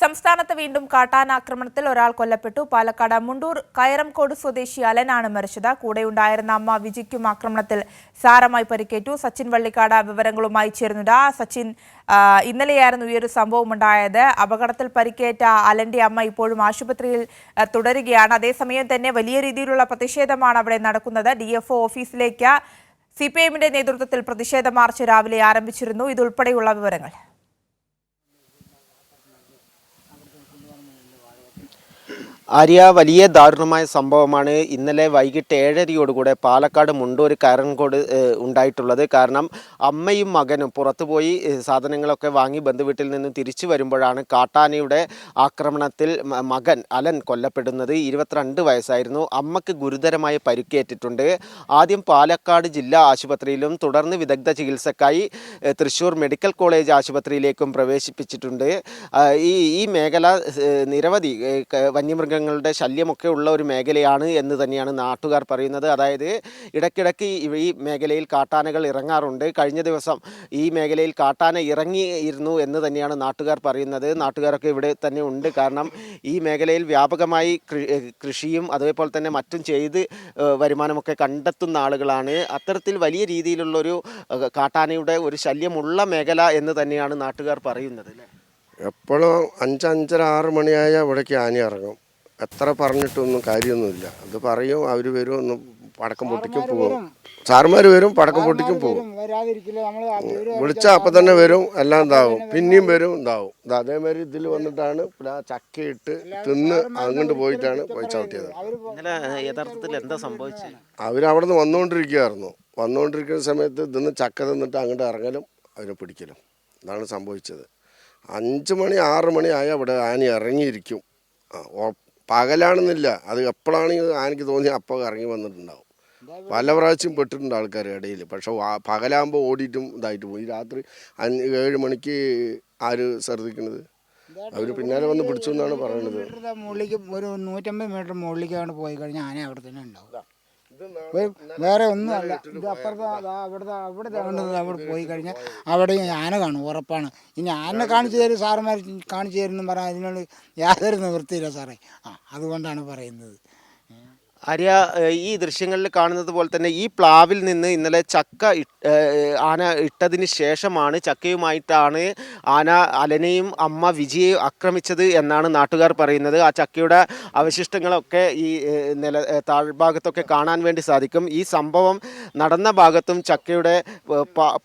സംസ്ഥാനത്ത് വീണ്ടും കാട്ടാനാക്രമണത്തിൽ ഒരാൾ കൊല്ലപ്പെട്ടു. പാലക്കാട് മുണ്ടൂർ കയറംകോട് സ്വദേശി അലനാണ് മരിച്ചത്. കൂടെയുണ്ടായിരുന്ന അമ്മ വിജിക്കും ആക്രമണത്തിൽ സാരമായി പരിക്കേറ്റു. സച്ചിൻ വള്ളിക്കാട് വിവരങ്ങളുമായി ചേരുന്നുണ്ട്. സച്ചിൻ, ഇന്നലെയായിരുന്നു ഈ ഒരു സംഭവം ഉണ്ടായത്. അപകടത്തിൽ പരിക്കേറ്റ അലന്റെ അമ്മ ഇപ്പോഴും ആശുപത്രിയിൽ തുടരുകയാണ്. അതേസമയം തന്നെ വലിയ രീതിയിലുള്ള പ്രതിഷേധമാണ് അവിടെ നടക്കുന്നത്. DFO ഓഫീസിലേക്ക് CPIഎമ്മിന്റെ നേതൃത്വത്തിൽ പ്രതിഷേധ മാർച്ച് രാവിലെ ആരംഭിച്ചിരുന്നു. ഇതുൾപ്പെടെയുള്ള വിവരങ്ങൾ. ആര്യ, വലിയ ദാരുണമായ സംഭവമാണ് ഇന്നലെ വൈകിട്ട് 7:30 പാലക്കാട് മുണ്ടൂർ കയറൻകോട് ഉണ്ടായിട്ടുള്ളത്. കാരണം അമ്മയും മകനും പുറത്തുപോയി സാധനങ്ങളൊക്കെ വാങ്ങി ബന്ധുവീട്ടിൽ നിന്നും തിരിച്ചു വരുമ്പോഴാണ് കാട്ടാനയുടെ ആക്രമണത്തിൽ മകൻ അലൻ കൊല്ലപ്പെടുന്നത്. 22 വയസ്സായിരുന്നു. അമ്മയ്ക്ക് ഗുരുതരമായ പരിക്കേറ്റിട്ടുണ്ട്. ആദ്യം പാലക്കാട് ജില്ലാ ആശുപത്രിയിലും തുടർന്ന് വിദഗ്ധ ചികിത്സക്കായി തൃശ്ശൂർ മെഡിക്കൽ കോളേജ് ആശുപത്രിയിലേക്കും പ്രവേശിപ്പിച്ചിട്ടുണ്ട്. ഈ മേഖല നിരവധി വന്യമൃഗ ങ്ങളുടെ ശല്യമൊക്കെ ഉള്ള ഒരു മേഖലയാണ് എന്ന് തന്നെയാണ് നാട്ടുകാർ പറയുന്നത്. അതായത് ഇടയ്ക്കിടയ്ക്ക് ഈ മേഖലയിൽ കാട്ടാനകൾ ഇറങ്ങാറുണ്ട്. കഴിഞ്ഞ ദിവസം ഈ മേഖലയിൽ കാട്ടാന ഇറങ്ങിയിരുന്നു എന്ന് തന്നെയാണ് നാട്ടുകാർ പറയുന്നത്. നാട്ടുകാരൊക്കെ ഇവിടെ തന്നെ ഉണ്ട്. കാരണം ഈ മേഖലയിൽ വ്യാപകമായി കൃഷിയും അതേപോലെ തന്നെ മറ്റും ചെയ്ത് വരുമാനമൊക്കെ കണ്ടെത്തുന്ന ആളുകളാണ്. അത്തരത്തിൽ വലിയ രീതിയിലുള്ളൊരു കാട്ടാനയുടെ ഒരു ശല്യമുള്ള മേഖല എന്ന് തന്നെയാണ് നാട്ടുകാർ പറയുന്നത്. എപ്പോഴും 5, 5:30, 6 മണിയായ ഇവിടേക്ക് ആന ഇറങ്ങും. എത്ര പറഞ്ഞിട്ടൊന്നും കാര്യമൊന്നുമില്ല. അത് പറയും, അവർ വരും, ഒന്ന് പടക്കം പൊട്ടിക്കും പോകും. സാറുമാർ വരും, പടക്കം പൊട്ടിക്കും പോകും. വിളിച്ചാൽ അപ്പം തന്നെ വരും, എല്ലാം ഇതാവും. പിന്നെയും വരും, ഇതാവും. അതേമാതിരി ഇതിൽ വന്നിട്ടാണ് ചക്കയിട്ട് തിന്ന് അങ്ങോട്ട് പോയിട്ടാണ് പോയി ചവിട്ടിയത്. യഥാർത്ഥത്തിൽ എന്താ സംഭവിച്ചത്? അവരവിടെ നിന്ന് വന്നുകൊണ്ടിരിക്കുന്ന സമയത്ത് ഇതിന്ന് ചക്ക തിന്നിട്ട് അങ്ങോട്ട് ഇറങ്ങലും അവരെ പിടിക്കലും ഇതാണ് സംഭവിച്ചത്. 5 മണി 6 മണി ആയാൽ അവിടെ ആന ഇറങ്ങിയിരിക്കും. പകലാണെന്നില്ല, അത് എപ്പോഴാണെങ്കിൽ ആനയ്ക്ക് തോന്നി അപ്പോൾ ഇറങ്ങി വന്നിട്ടുണ്ടാവും. പല പ്രാവശ്യം പെട്ടിട്ടുണ്ട് ആൾക്കാരുടെ ഇടയിൽ. പക്ഷെ പകലാകുമ്പോൾ ഓടിയിട്ടും ഇതായിട്ട് പോയി. രാത്രി 7 മണിക്ക് ആര് ശ്രദ്ധിക്കുന്നത്? അവർ പിന്നാലെ വന്ന് പിടിച്ചു എന്നാണ് പറയുന്നത്. മുകളിലേക്ക് ഒരു 150 മീറ്റർ മുകളിലേക്കാണ് പോയി കഴിഞ്ഞാൽ ആന അവിടെ തന്നെ ഉണ്ടാവും. വേറെ ഒന്നുമല്ല. ഇത് അവിടെ പോയി കഴിഞ്ഞാൽ അവിടെ ആന കാണും, ഉറപ്പാണ്. ഇനി ആന കാണിച്ചു തരും, സാറുമാർ കാണിച്ചു തരുമെന്ന് പറഞ്ഞാൽ അതിനോട് യാതൊരു നിവൃത്തിയില്ല സാറേ. അതുകൊണ്ടാണ് പറയുന്നത്. ആര്യ, ഈ ദൃശ്യങ്ങളിൽ കാണുന്നത് പോലെ തന്നെ ഈ പ്ലാവിൽ നിന്ന് ഇന്നലെ ചക്ക ആന ഇട്ടതിന് ശേഷമാണ്, ചക്കയുമായിട്ടാണ് ആന അലനെയും അമ്മ വിജിയെയും ആക്രമിച്ചത് എന്നാണ് നാട്ടുകാർ പറയുന്നത്. ആ ചക്കയുടെ അവശിഷ്ടങ്ങളൊക്കെ ഈ താഴ്ഭാഗത്തൊക്കെ കാണാൻ വേണ്ടി സാധിക്കും. ഈ സംഭവം നടന്ന ഭാഗത്തും ചക്കയുടെ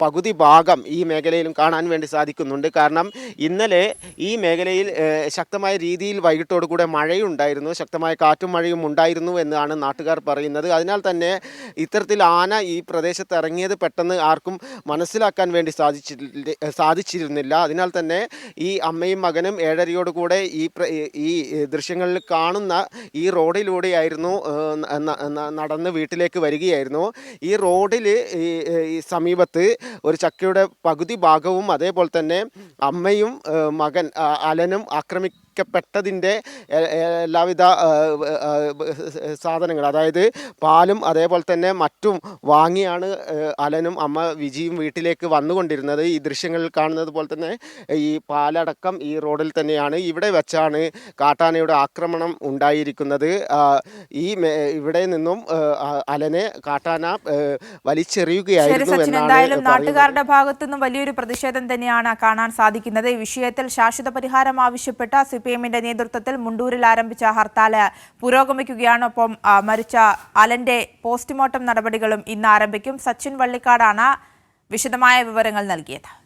പകുതി ഭാഗം ഈ മേഖലയിലും കാണാൻ വേണ്ടി സാധിക്കുന്നുണ്ട്. കാരണം ഇന്നലെ ഈ മേഖലയിൽ ശക്തമായ രീതിയിൽ വൈകിട്ടോടുകൂടെ മഴയുണ്ടായിരുന്നു, ശക്തമായ കാറ്റും മഴയും ഉണ്ടായിരുന്നു എന്നാണ് നാട്ടുകാർ പറയുന്നത്. അതിനാൽ തന്നെ ഇത്തരത്തിൽ ആന ഈ പ്രദേശത്ത് ഇറങ്ങിയത് പെട്ടെന്ന് ആർക്കും മനസ്സിലാക്കാൻ വേണ്ടി സാധിച്ചിരുന്നില്ല. അതിനാൽ തന്നെ ഈ അമ്മയും മകനും 7:30 ഈ ദൃശ്യങ്ങളിൽ കാണുന്ന ഈ റോഡിലൂടെയായിരുന്നു നടന്ന് വീട്ടിലേക്ക് വരികയായിരുന്നു. ഈ റോഡിൽ ഈ സമീപത്ത് ഒരു ചക്കയുടെ പകുതി ഭാഗവും അതേപോലെ തന്നെ അമ്മയും മകൻ അലനും ആക്രമിക്കപ്പെട്ടതിൻ്റെ എല്ലാവിധ സാധനങ്ങൾ, അതായത് പാലും അതേപോലെ തന്നെ മറ്റും വാങ്ങിയാണ് അലനും അമ്മ വിജിയും വീട്ടിലേക്ക് വന്നുകൊണ്ടിരുന്നത്. ഈ ദൃശ്യങ്ങളിൽ കാണുന്നത് പോലെ തന്നെ ഈ പാലടക്കം ഈ റോഡിൽ തന്നെയാണ്. ഇവിടെ വെച്ചാണ് കാട്ടാനയുടെ ആക്രമണം ഉണ്ടായിരിക്കുന്നത്. ഇവിടെ നിന്നും അലനെ കാട്ടാന വലിച്ചെറിയുകയായിരുന്നു എന്നാണ്. നാട്ടുകാരുടെ ഭാഗത്തു നിന്നും വലിയൊരു പ്രതിഷേധം തന്നെയാണ് കാണാൻ സാധിക്കുന്നത്. ഈ വിഷയത്തിൽ ശാശ്വത പരിഹാരം ആവശ്യപ്പെട്ട CPIഎമ്മിന്റെ നേതൃത്വത്തിൽ മുണ്ടൂരിൽ ആരംഭിച്ച ഹർത്താൽ പുരോഗമിക്കുകയാണ്. ഒപ്പം മരിച്ച അലന്റെ പോസ്റ്റ്മോർട്ടം നടപടികളും ഇന്ന് ആരംഭിക്കും. സച്ചിൻ വള്ളിക്കാടാണ് വിശദമായ വിവരങ്ങൾ നൽകിയത്.